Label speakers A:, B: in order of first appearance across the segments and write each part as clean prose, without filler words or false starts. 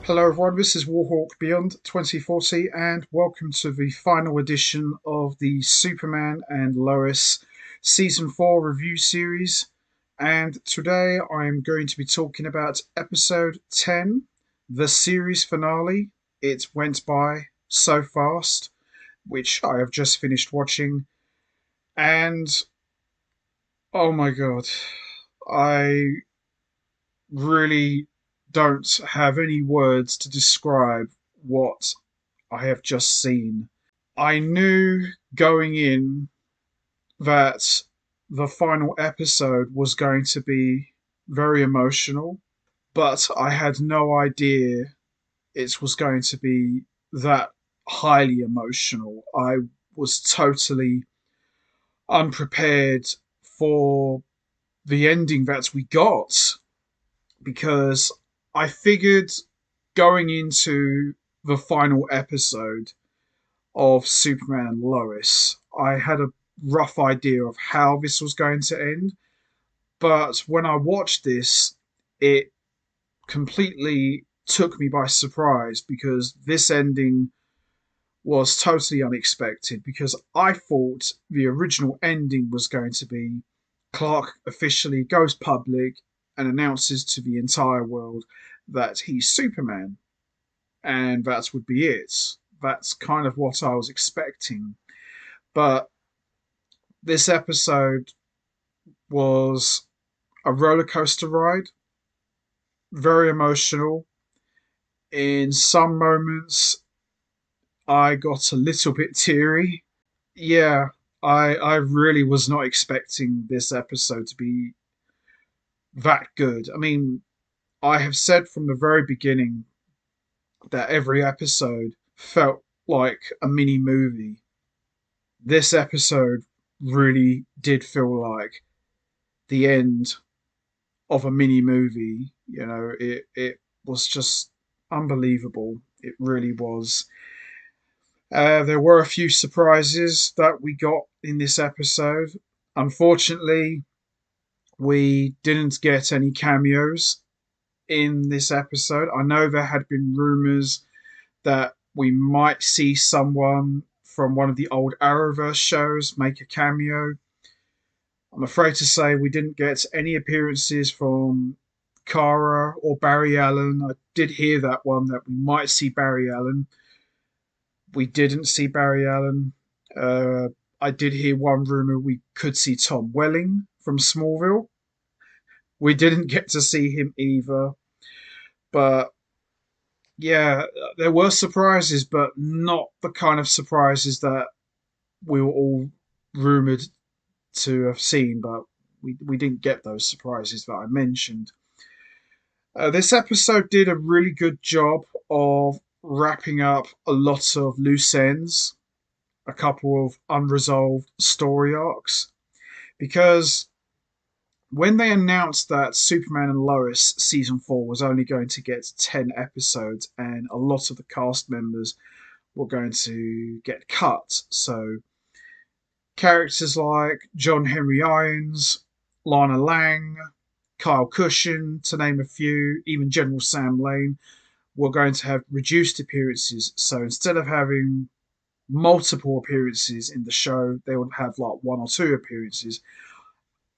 A: Hello everyone, this is Warhawk Beyond 2040 and welcome to the final edition of the Superman and Lois Season 4 review series. And today I'm going to be talking about episode 10, the series finale. It went by so fast, which I have just finished watching. And oh my god, I really don't have any words to describe what I have just seen. I knew going in that the final episode was going to be very emotional, but I had no idea it was going to be that highly emotional. I was totally unprepared for the ending that we got because I figured going into the final episode of Superman and Lois, I had a rough idea of how this was going to end. But when I watched this, it completely took me by surprise because this ending was totally unexpected. Because I thought the original ending was going to be Clark officially goes public and announces to the entire world that he's Superman, and that would be it. That's kind of what I was expecting. But this episode was a roller coaster ride, very emotional. In some moments, I got a little bit teary. Yeah, I really was not expecting this episode to be that good. I mean, I have said from the very beginning that every episode felt like a mini movie. This episode really did feel like the end of a mini movie. It was just unbelievable. It really was. There were a few surprises that we got in this episode. Unfortunately, we didn't get any cameos in this episode. I know there had been rumors that we might see someone from one of the old Arrowverse shows make a cameo. I'm afraid to say we didn't get any appearances from Kara or Barry Allen. I did hear that one that we might see Barry Allen. We didn't see Barry Allen. Uh, I did hear one rumor we could see Tom Welling from Smallville. We didn't get to see him either. But yeah, there were surprises, but not the kind of surprises that we were all rumored to have seen. But we didn't get those surprises that I mentioned. This episode did a really good job of wrapping up a lot of loose ends, a couple of unresolved story arcs, because when they announced that Superman and Lois season 4 was only going to get 10 episodes and a lot of the cast members were going to get cut. So characters like John Henry Irons, Lana Lang, Kyle Cushion, to name a few, even General Sam Lane, were going to have reduced appearances. So instead of having multiple appearances in the show, they would have like one or two appearances.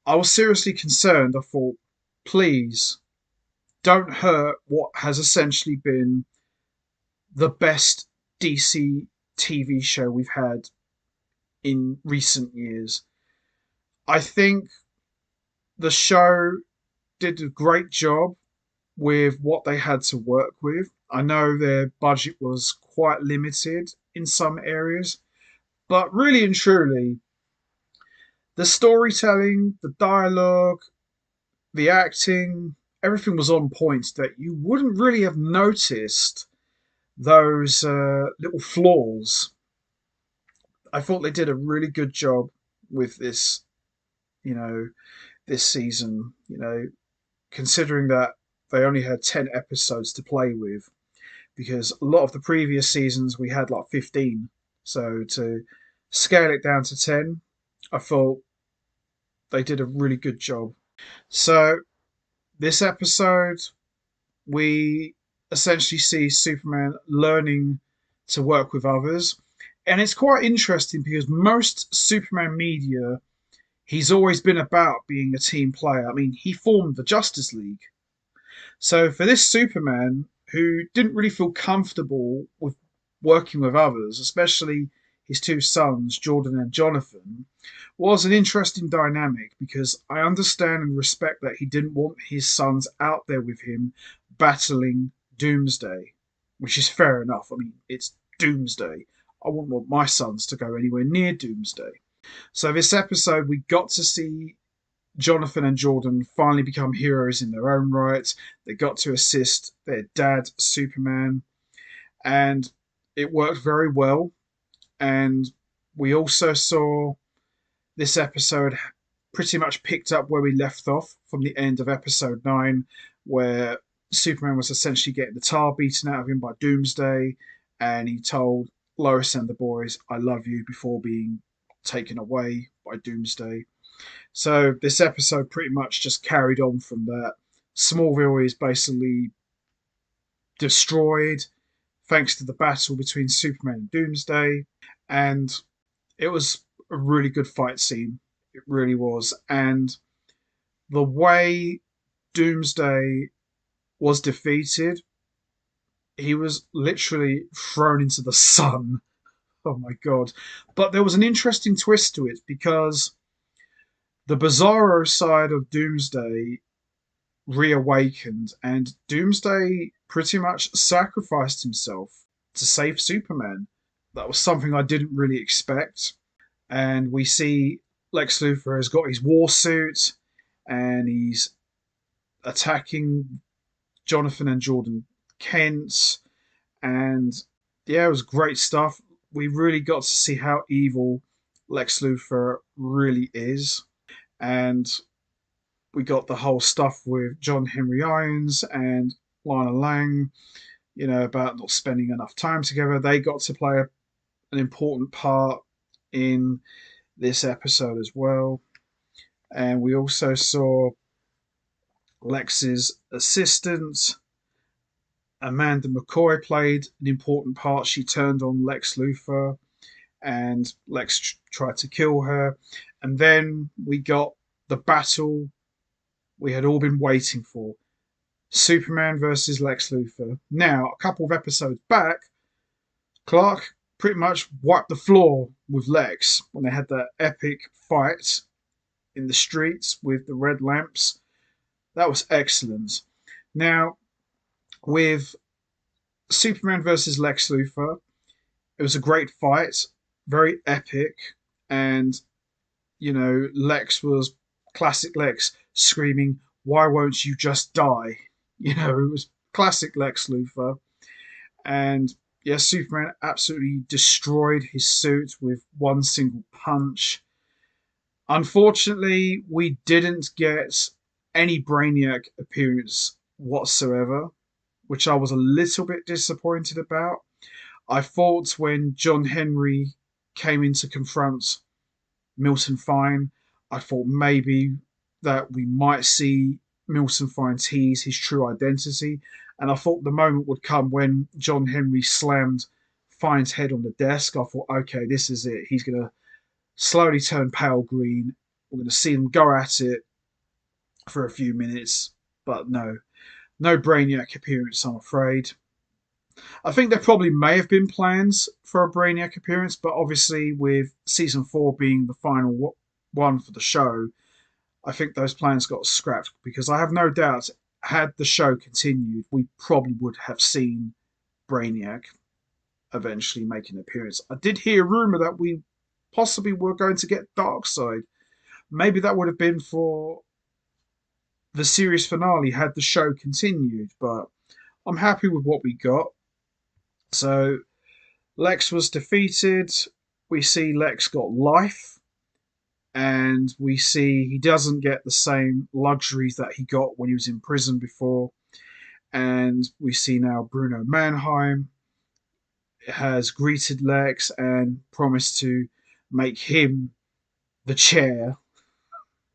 A: I was seriously concerned. I thought, please don't hurt what has essentially been the best DC TV show we've had in recent years. I think the show did a great job with what they had to work with. I know their budget was quite limited in some areas, but really and truly, the storytelling, the dialogue, the acting, everything was on point that you wouldn't really have noticed those little flaws. I thought they did a really good job with this, you know, this season, considering that they only had 10 episodes to play with, because a lot of the previous seasons we had like 15. So to scale it down to 10, I thought they did a really good job. So this episode, we essentially see Superman learning to work with others. And it's quite interesting because most Superman media, he's always been about being a team player. I mean, he formed the Justice League. So for this Superman who didn't really feel comfortable with working with others, especially his two sons, Jordan and Jonathan, was an interesting dynamic because I understand and respect that he didn't want his sons out there with him battling Doomsday, which is fair enough. I mean, it's Doomsday. I wouldn't want my sons to go anywhere near Doomsday. So this episode, we got to see Jonathan and Jordan finally become heroes in their own right. They got to assist their dad, Superman, and it worked very well. And we also saw this episode pretty much picked up where we left off from the end of episode 9, where Superman was essentially getting the tar beaten out of him by Doomsday, and he told Lois and the boys, "I love you," before being taken away by Doomsday. So this episode pretty much just carried on from that. Smallville is basically destroyed thanks to the battle between Superman and Doomsday, and it was a really good fight scene. It really was. And the way Doomsday was defeated, he was literally thrown into the sun. Oh my god. But there was an interesting twist to it because the bizarro side of Doomsday reawakened, and Doomsday pretty much sacrificed himself to save Superman. That was something I didn't really expect. And we see Lex Luthor has got his war suit and he's attacking Jonathan and Jordan Kent. And yeah, it was great stuff. We really got to see how evil Lex Luthor really is. And we got the whole stuff with John Henry Irons and Lana Lang, about not spending enough time together. They got to play an important part in this episode as well. And we also saw Lex's assistant, Amanda McCoy, played an important part. She turned on Lex Luthor, and Lex tried to kill her. And then we got the battle we had all been waiting for: Superman versus Lex Luthor. Now, a couple of episodes back, Clark pretty much wiped the floor with Lex when they had that epic fight in the streets with the red lamps. That was excellent. Now, with Superman versus Lex Luthor, it was a great fight, very epic, and Lex was classic Lex screaming, "Why won't you just die?" It was classic Lex Luthor. And yeah, Superman absolutely destroyed his suit with one single punch. Unfortunately, we didn't get any Brainiac appearance whatsoever, which I was a little bit disappointed about. I thought when John Henry came in to confront Milton Fine, I thought maybe that we might see Milton Fine tease his true identity. And I thought the moment would come when John Henry slammed Fine's head on the desk. I thought, okay, this is it. He's going to slowly turn pale green. We're going to see them go at it for a few minutes. But no, no Brainiac appearance, I'm afraid. I think there probably may have been plans for a Brainiac appearance, but obviously with season 4 being the final one for the show, I think those plans got scrapped because I have no doubt had the show continued, we probably would have seen Brainiac eventually make an appearance. I did hear a rumor that we possibly were going to get Darkseid. Maybe that would have been for the series finale had the show continued, but I'm happy with what we got. So Lex was defeated. We see Lex got life, and we see he doesn't get the same luxuries that he got when he was in prison before. And we see now Bruno Mannheim has greeted Lex and promised to make him the chair.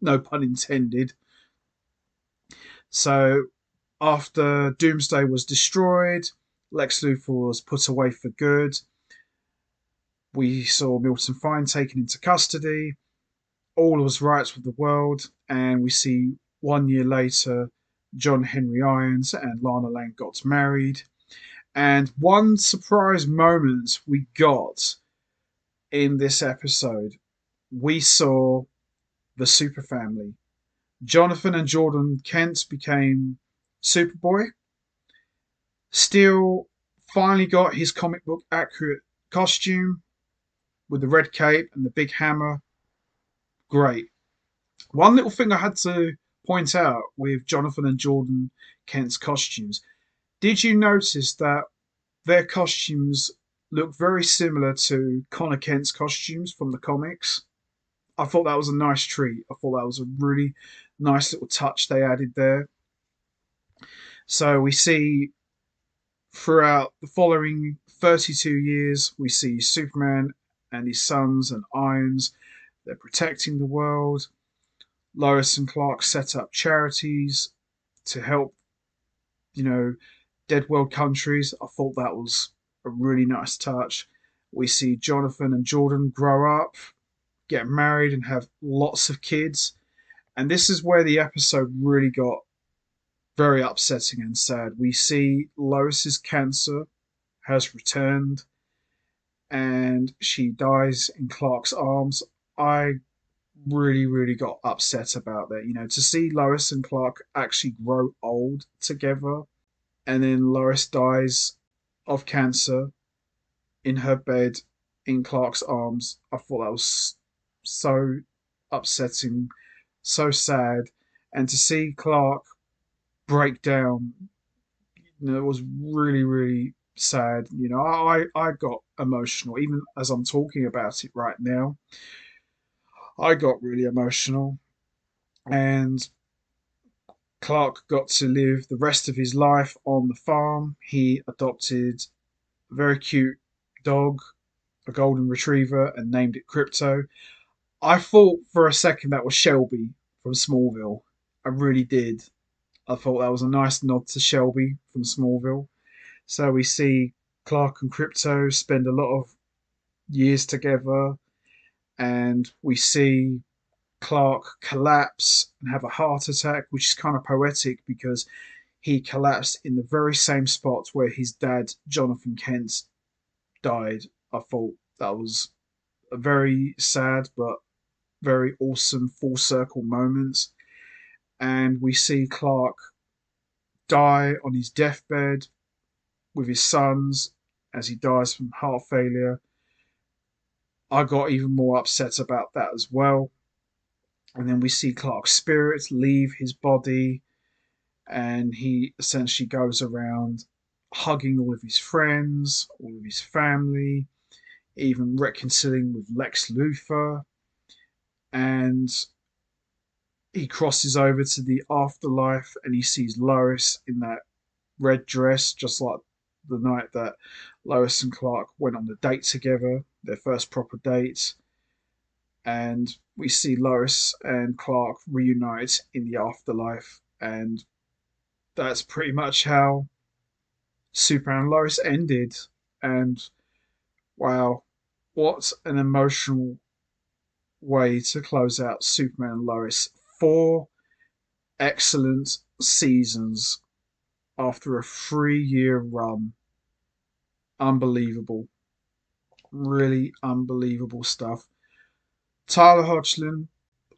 A: No pun intended. So After Doomsday was destroyed, Lex Luthor was put away for good. We saw Milton Fine taken into custody. All was right with the world, and we see 1 year later, John Henry Irons and Lana Lang got married. And one surprise moment we got in this episode, we saw the Super Family. Jonathan and Jordan Kent became Superboy. Steel finally got his comic book accurate costume with the red cape and the big hammer. Great. One little thing I had to point out with Jonathan and Jordan Kent's costumes. Did you notice that their costumes look very similar to Connor Kent's costumes from the comics? I thought that was a nice treat. I thought that was a really nice little touch they added there. So we see throughout the following 32 years, we see Superman and his sons and Irons. They're protecting the world. Lois and Clark set up charities to help, dead world countries. I thought that was a really nice touch. We see Jonathan and Jordan grow up, get married, and have lots of kids. And this is where the episode really got very upsetting and sad. We see Lois's cancer has returned and she dies in Clark's arms. I really, really got upset about that. To see Lois and Clark actually grow old together, and then Lois dies of cancer in her bed in Clark's arms. I thought that was so upsetting, so sad. And to see Clark break down, it was really, really sad. I got emotional, even as I'm talking about it right now. I got really emotional. And Clark got to live the rest of his life on the farm. He adopted a very cute dog, a golden retriever, and named it Crypto. I thought for a second that was Shelby from Smallville. I really did. I thought that was a nice nod to Shelby from Smallville. So we see Clark and Crypto spend a lot of years together, and we see Clark collapse and have a heart attack, which is kind of poetic because he collapsed in the very same spot where his dad, Jonathan Kent, died. I thought that was a very sad but very awesome full circle moment. And we see Clark die on his deathbed with his sons as he dies from heart failure. I got even more upset about that as well. And then we see Clark's spirit leave his body, and he essentially goes around hugging all of his friends, all of his family, even reconciling with Lex Luthor. And he crosses over to the afterlife and he sees Lois in that red dress, just like the night that Lois and Clark went on the date together, their first proper date. And we see Lois and Clark reunite in the afterlife, and that's pretty much how Superman and Lois ended. And wow, what an emotional way to close out Superman and Lois. 4 excellent seasons after a 3 year run. Unbelievable. Really unbelievable stuff. Tyler Hoechlin,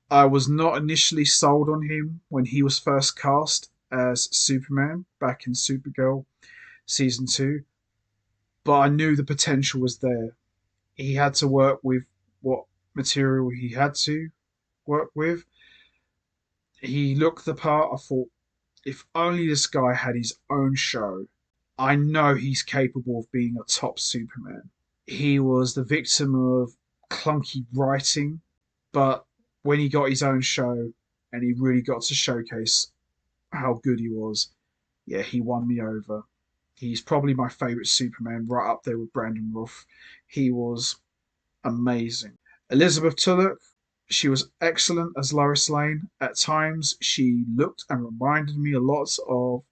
A: I was not initially sold on him when he was first cast as Superman back in Supergirl season 2, but I knew the potential was there. He had to work with what material he had to work with. He looked the part. I thought, if only this guy had his own show. I know he's capable of being a top Superman. He was the victim of clunky writing, but when he got his own show and he really got to showcase how good he was, yeah, he won me over. He's probably my favourite Superman, right up there with Brandon Routh. He was amazing. Elizabeth Tulloch, she was excellent as Lois Lane. At times, she looked and reminded me a lot of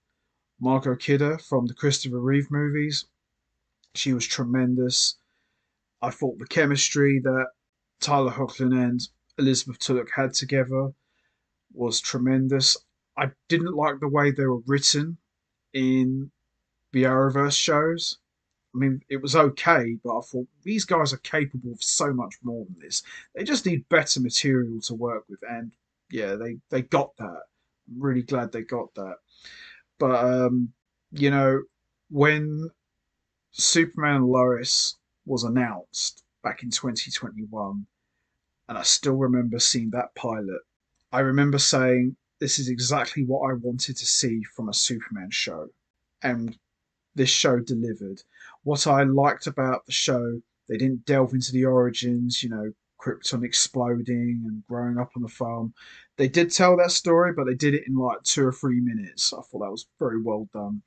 A: Margot Kidder from the Christopher Reeve movies. She was tremendous. I thought the chemistry that Tyler Hoechlin and Elizabeth Tulloch had together was tremendous. I didn't like the way they were written in the Arrowverse shows. I mean, it was okay, but I thought these guys are capable of so much more than this. They just need better material to work with, and yeah, they got that. I'm really glad they got that. But you know, when Superman and Lois was announced back in 2021, and I still remember seeing that pilot. I remember saying, "This is exactly what I wanted to see from a Superman show," and this show delivered. What I liked about the show, they didn't delve into the origins, Krypton exploding and growing up on the farm. They did tell that story, but they did it in like 2 or 3 minutes. I thought that was very well done.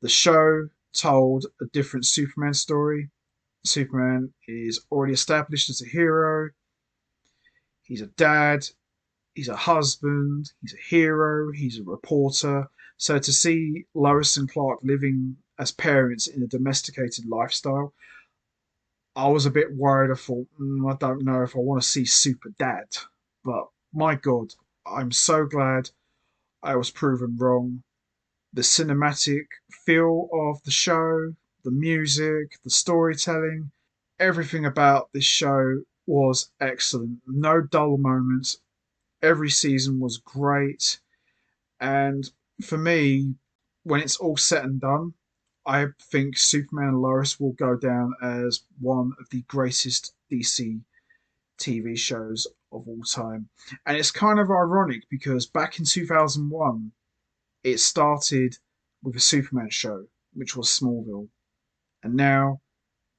A: The show told a different Superman story. Superman is already established as a hero. He's a dad. He's a husband. He's a hero. He's a reporter. So to see Lois and Clark living as parents in a domesticated lifestyle, I was a bit worried. I thought, I don't know if I want to see Super Dad. But my God, I'm so glad I was proven wrong. The cinematic feel of the show, the music, the storytelling, everything about this show was excellent. No dull moments. Every season was great. And for me, when it's all said and done, I think Superman and Lois will go down as one of the greatest DC TV shows of all time. And it's kind of ironic because back in 2001, it started with a Superman show, which was Smallville. And now,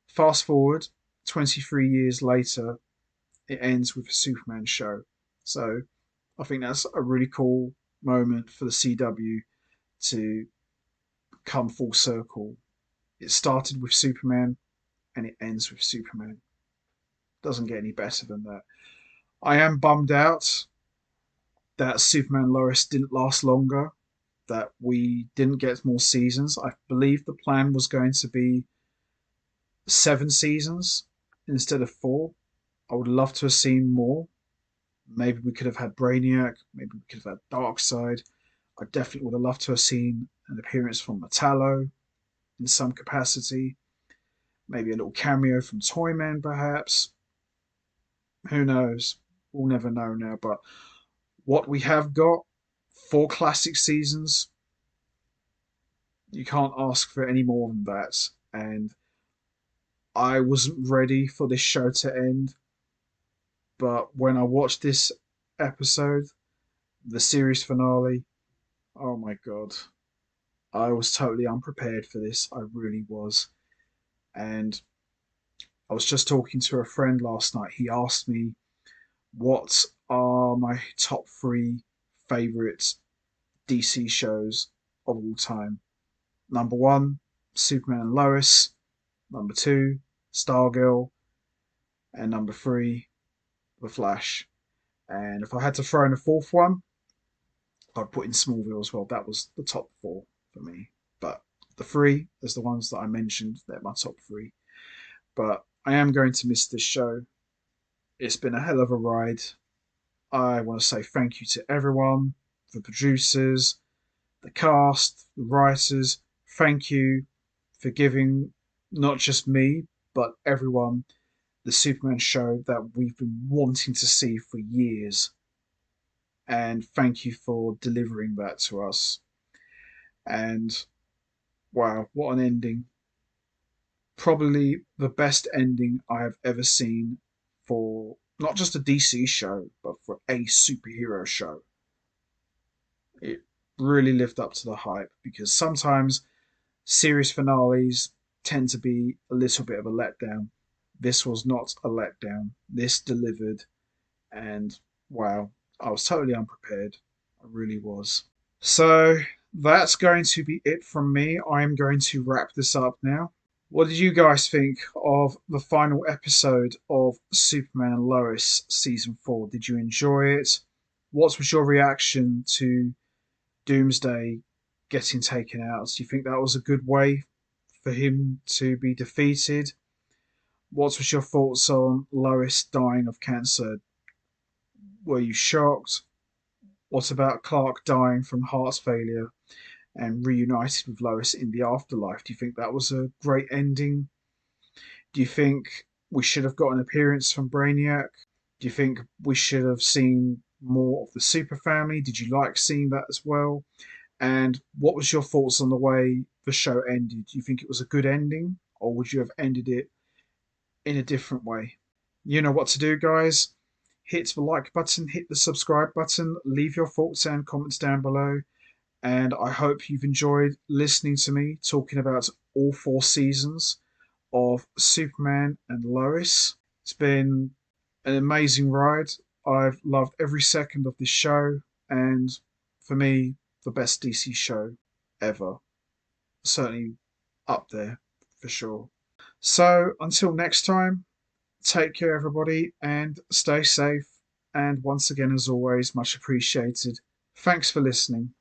A: fast forward 23 years later, it ends with a Superman show. So I think that's a really cool moment for the CW to come full circle. It started with Superman and it ends with Superman. Doesn't get any better than that. I am bummed out that Superman Lois didn't last longer, that we didn't get more seasons. I believe the plan was going to be 7 seasons instead of 4. I would love to have seen more. Maybe we could have had Brainiac. Maybe we could have had Darkseid. I definitely would have loved to have seen an appearance from Metallo in some capacity. Maybe a little cameo from Toyman, perhaps. Who knows? We'll never know now. But what we have got, 4 classic seasons, you can't ask for any more than that. And I wasn't ready for this show to end. But when I watched this episode, the series finale, oh my God. I was totally unprepared for this. I really was. And I was just talking to a friend last night. He asked me what are my top 3 favourite DC shows of all time. Number 1, Superman and Lois. Number 2, Stargirl. And number 3, The Flash. And if I had to throw in a fourth one, I'd put in Smallville as well. That was the top 4 for me. But the 3 is the ones that I mentioned. They're my top 3. But I am going to miss this show. It's been a hell of a ride. I want to say thank you to everyone, the producers, the cast, the writers. Thank you for giving not just me, but everyone the Superman show that we've been wanting to see for years. And thank you for delivering that to us. And wow, what an ending. Probably the best ending I have ever seen for not just a DC show, but for a superhero show. It really lived up to the hype because sometimes series finales tend to be a little bit of a letdown. This was not a letdown. This delivered, and wow, I was totally unprepared. I really was. So that's going to be it from me. I'm going to wrap this up now. What did you guys think of the final episode of Superman and Lois season 4? Did you enjoy it? What was your reaction to Doomsday getting taken out. Do you think that was a good way for him to be defeated? What was your thoughts on Lois dying of cancer? Were you shocked? What about Clark dying from heart failure and reunited with Lois in the afterlife? Do you think that was a great ending? Do you think we should have got an appearance from Brainiac? Do you think we should have seen more of the Super Family? Did you like seeing that as well? And what was your thoughts on the way the show ended? Do you think it was a good ending, or would you have ended it in a different way? You know what to do, guys. Hit the like button, hit the subscribe button, leave your thoughts and comments down below. And I hope you've enjoyed listening to me talking about all 4 seasons of Superman and Lois. It's been an amazing ride. I've loved every second of this show, and for me, the best DC show ever. Certainly up there for sure. So until next time, take care, everybody, and stay safe. And once again, as always, much appreciated. Thanks for listening.